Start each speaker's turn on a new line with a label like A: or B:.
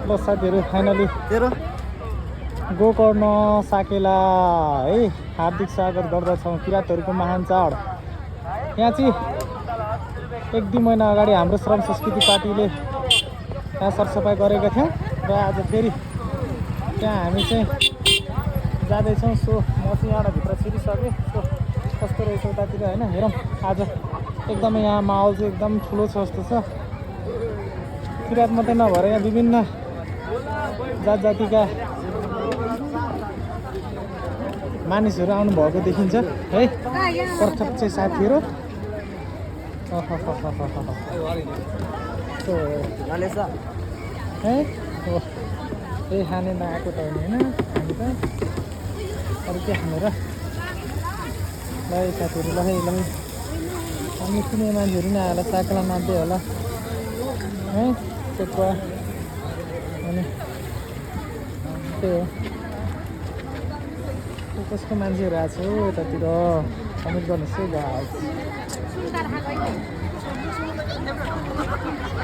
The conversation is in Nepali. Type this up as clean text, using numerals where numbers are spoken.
A: ल साथीहरू फाइनली
B: तेरो
A: गोकर्ण साकेला है हार्दिक स्वागत गर्दछौँ किराँतहरूको महान चाड। यहाँ चाहिँ 1-2 महिना अगाडि हाम्रो श्रम संस्कृति पार्टीले यहाँ सरसफाइ गरेका थियौँ र आज फेरि त्यहाँ हामी चाहिँ जाँदैछौँ। सो म चाहिँ यहाँबाट भित्र छिरिसकेँ। सो कस्तो रहेछ उतातिर होइन हेरौँ। आज एकदमै यहाँ माहौल चाहिँ एकदम ठुलो छ जस्तो छ। किराँत मात्रै नभएर यहाँ विभिन्न जात जातिका मानिसहरू आउनुभएको देखिन्छ है प्रत्यक्ष साथीहरू। है त्यही खाने नआएको त होइन हामी त अरू के खाने र। ल साथीहरू ल है ल हामी कुनै मान्छेहरू नि आएर साकेला नाच्दै होला है चेप्पा अनि त्यही हो। कसको मान्छेहरू आएको छ हौ यतातिर कमेन्ट गर्नुहोस् है गाइस।